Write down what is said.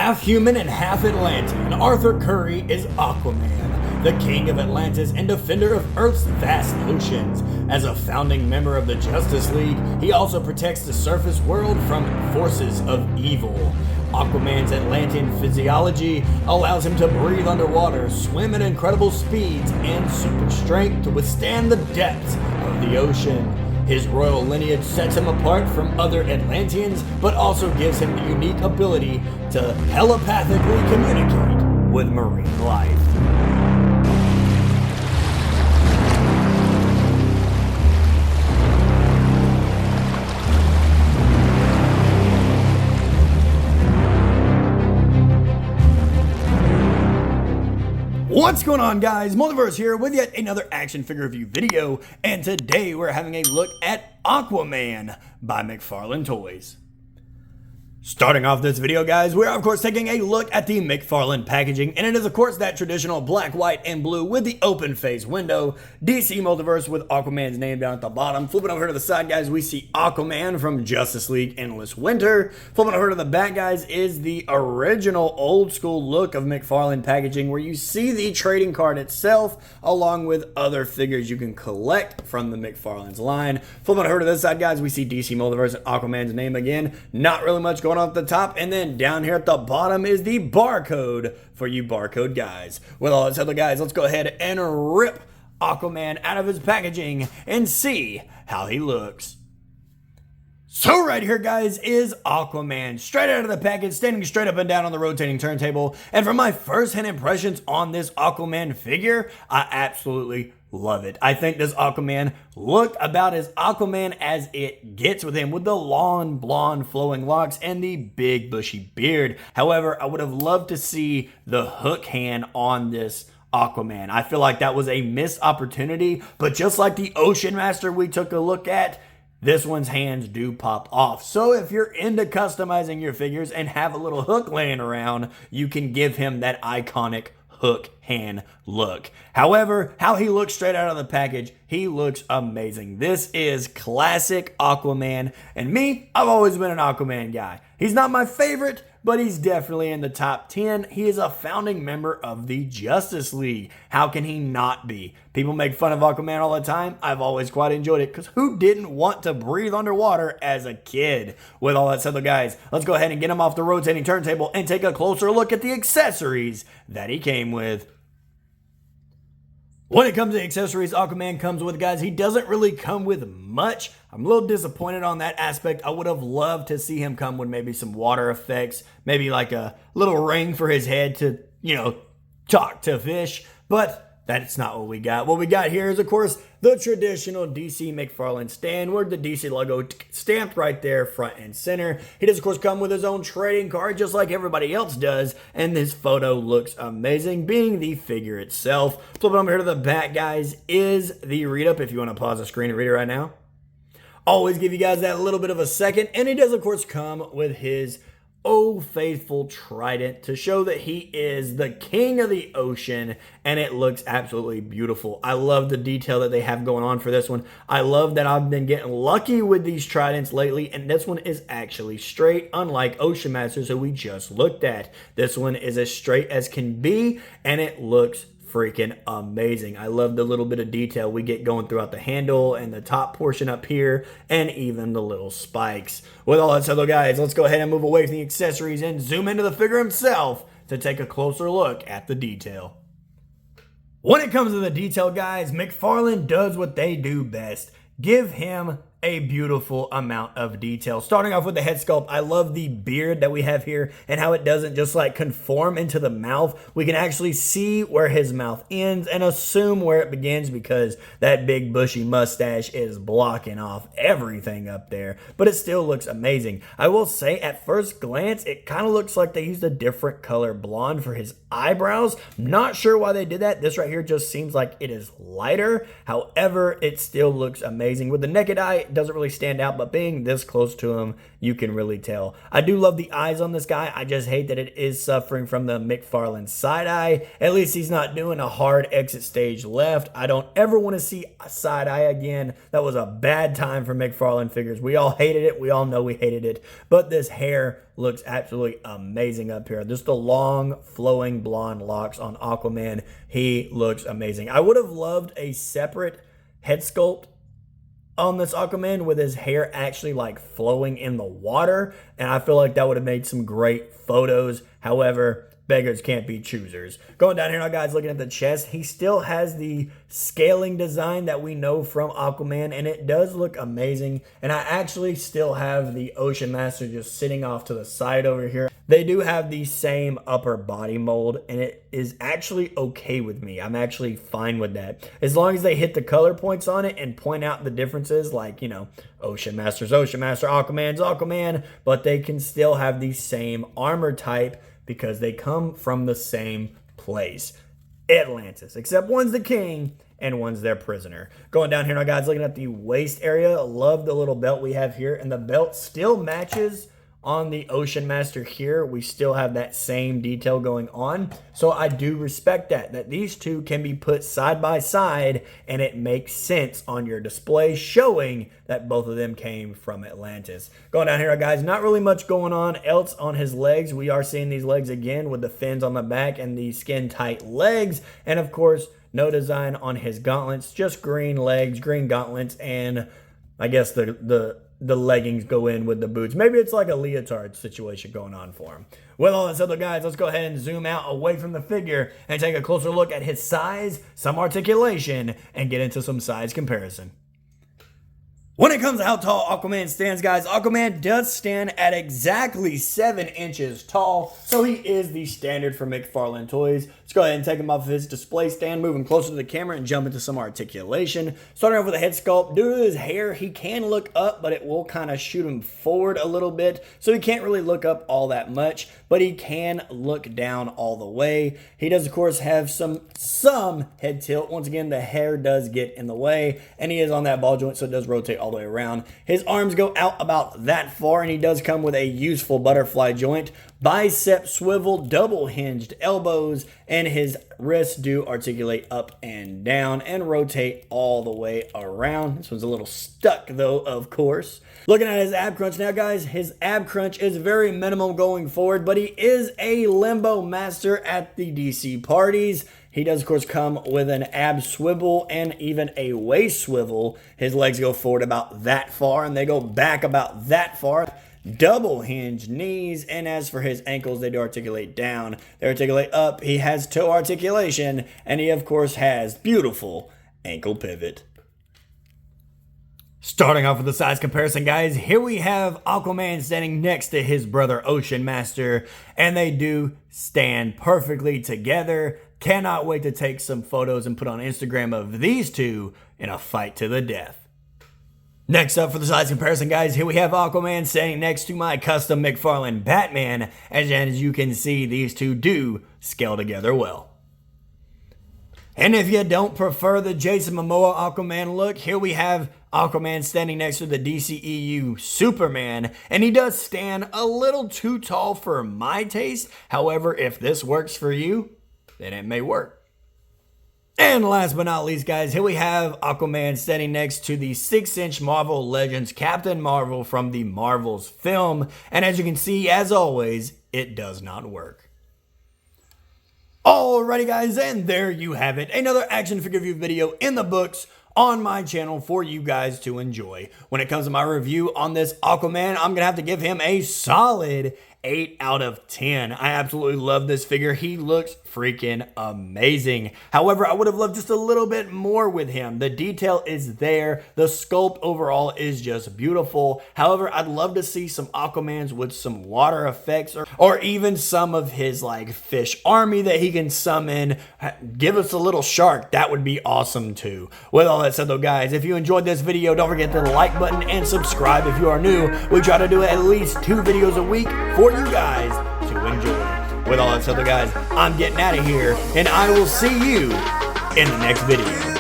Half human and half Atlantean, Arthur Curry is Aquaman, the king of Atlantis and defender of Earth's vast oceans. As a founding member of the Justice League, he also protects the surface world from forces of evil. Aquaman's Atlantean physiology allows him to breathe underwater, swim at incredible speeds, and super strength to withstand the depths of the ocean. His royal lineage sets him apart from other Atlanteans, but also gives him the unique ability to telepathically communicate with marine life. What's going on, guys? Multiverse here with yet another action figure review video, and today we're having a look at Aquaman by McFarlane Toys. Starting off this video, guys, we're of course taking a look at the McFarlane packaging, and it is of course that traditional black, white, and blue with the open face window. DC Multiverse with Aquaman's name down at the bottom. Flipping over to the side, guys, we see Aquaman from Justice League Endless Winter. Flipping over to the back, guys, is the original old school look of McFarlane packaging, where you see the trading card itself along with other figures you can collect from the McFarlane's line. Flipping over to this side, guys, we see DC Multiverse and Aquaman's name again. Not really much going off the top, and then down here at the bottom is the barcode for you barcode guys. With all that said, guys, let's go ahead and rip Aquaman out of his packaging and see how he looks. So right here, guys, is Aquaman, straight out of the package, standing straight up and down on the rotating turntable. And for my first hand impressions on this Aquaman figure, I absolutely love it. I think this Aquaman looked about as Aquaman as it gets with him, with the long, blonde, flowing locks and the big, bushy beard. However, I would have loved to see the hook hand on this Aquaman. I feel like that was a missed opportunity, but just like the Ocean Master we took a look at, this one's hands do pop off. So if you're into customizing your figures and have a little hook laying around, you can give him that iconic hook hand look. However, how he looks straight out of the package, he looks amazing. This is classic Aquaman, and me, I've always been an Aquaman guy. He's not my favorite, but he's definitely in the top 10. He is a founding member of the Justice League. How can he not be? People make fun of Aquaman all the time. I've always quite enjoyed it, because who didn't want to breathe underwater as a kid? With all that said, guys, let's go ahead and get him off the rotating turntable and take a closer look at the accessories that he came with. When it comes to accessories Aquaman comes with, guys, he doesn't really come with much. I'm a little disappointed on that aspect. I would have loved to see him come with maybe some water effects, maybe like a little ring for his head to, talk to fish, but that's not what we got. What we got here is, of course, the traditional DC McFarlane stand, with the DC logo stamped right there front and center. He does, of course, come with his own trading card, just like everybody else does, and this photo looks amazing, being the figure itself. Flipping over here to the back, guys, is the read-up, if you want to pause the screen and read it right now. Always give you guys that little bit of a second, and he does, of course, come with his faithful trident to show that he is the king of the ocean, and it looks absolutely beautiful. I love the detail that they have going on for this one. I love that I've been getting lucky with these tridents lately, and this one is actually straight, unlike Ocean Masters, who we just looked at. This one is as straight as can be, and it looks freaking amazing. I love the little bit of detail we get going throughout the handle and the top portion up here, and even the little spikes. With all that said, guys, let's go ahead and move away from the accessories and zoom into the figure himself to take a closer look at the detail. When it comes to the detail, guys, McFarlane does what they do best. Give him a beautiful amount of detail. Starting off with the head sculpt, I love the beard that we have here and how it doesn't just like conform into the mouth. We can actually see where his mouth ends and assume where it begins, because that big bushy mustache is blocking off everything up there, but it still looks amazing. I will say at first glance, it kind of looks like they used a different color blonde for his eyebrows. Not sure why they did that. This right here just seems like it is lighter. However, it still looks amazing. With the naked eye, light, doesn't really stand out, but being this close to him, you can really tell. I do love the eyes on this guy. I just hate that it is suffering from the McFarlane side eye. At least he's not doing a hard exit stage left. I don't ever want to see a side eye again. That was a bad time for McFarlane figures. We all hated it. We all know we hated it. But this hair looks absolutely amazing up here. Just the long, flowing blonde locks on Aquaman. He looks amazing. I would have loved a separate head sculpt on this Aquaman with his hair actually like flowing in the water, and I feel like that would have made some great photos. However, beggars can't be choosers. Going down here now, guys, looking at the chest, he still has the scaling design that we know from Aquaman, and it does look amazing. And I actually still have the Ocean Master just sitting off to the side over here. They do have the same upper body mold, and it is actually okay with me. I'm actually fine with that. As long as they hit the color points on it and point out the differences, like, you know, Ocean Master's Ocean Master, Aquaman's Aquaman, but they can still have the same armor type because they come from the same place, Atlantis, except one's the king and one's their prisoner. Going down here now, guys, looking at the waist area, love the little belt we have here, and the belt still matches on the Ocean Master here. We still have that same detail going on. So I do respect that these two can be put side by side and it makes sense on your display, showing that both of them came from Atlantis. Going down here, guys, not really much going on else on his legs. We are seeing these legs again with the fins on the back and the skin tight legs. And of course, no design on his gauntlets, just green legs, green gauntlets, and I guess the leggings go in with the boots. Maybe it's like a leotard situation going on for him. With all that said, though, guys, let's go ahead and zoom out away from the figure and take a closer look at his size, some articulation, and get into some size comparison. When it comes to how tall Aquaman stands, guys, Aquaman does stand at exactly 7 inches tall, so he is the standard for McFarlane Toys. Let's go ahead and take him off of his display stand, move him closer to the camera, and jump into some articulation. Starting off with the head sculpt, due to his hair, he can look up, but it will kind of shoot him forward a little bit, so he can't really look up all that much, but he can look down all the way. He does, of course, have some head tilt. Once again, the hair does get in the way, and he is on that ball joint, so it does rotate all the way around. His arms go out about that far, and he does come with a useful butterfly joint, bicep swivel, double hinged elbows, and his wrists do articulate up and down and rotate all the way around. This one's a little stuck though, of course. Looking at his ab crunch now, guys, his ab crunch is very minimal going forward, but he is a limbo master at the DC parties. He does, of course, come with an ab swivel and even a waist swivel. His legs go forward about that far, and they go back about that far. Double hinged knees, and as for his ankles, they do articulate down. They articulate up. He has toe articulation, and he, of course, has beautiful ankle pivot. Starting off with the size comparison, guys, here we have Aquaman standing next to his brother Ocean Master, and they do stand perfectly together. Cannot wait to take some photos and put on Instagram of these two in a fight to the death. Next up for the size comparison, guys, here we have Aquaman standing next to my custom McFarlane Batman, and as you can see, these two do scale together well. And if you don't prefer the Jason Momoa Aquaman look, here we have Aquaman standing next to the DCEU Superman, and he does stand a little too tall for my taste. However, if this works for you, then it may work. And last but not least, guys, here we have Aquaman standing next to the 6-inch Marvel Legends Captain Marvel from the Marvels film, and as you can see, as always, it does not work. Alrighty, guys, and there you have it. Another action figure review video in the books on my channel for you guys to enjoy. When it comes to my review on this Aquaman, I'm going to have to give him a solid 8 out of 10. I absolutely love this figure. He looks freaking amazing. However, I would have loved just a little bit more with him. The detail is there. The sculpt overall is just beautiful. However, I'd love to see some Aquamans with some water effects or even some of his like fish army that he can summon. Give us a little shark. That would be awesome too. With all that said though, guys, if you enjoyed this video, don't forget to like button and subscribe if you are new. We try to do at least 2 videos a week for you guys to enjoy. With all that said though, guys, I'm getting out of here, and I will see you in the next video.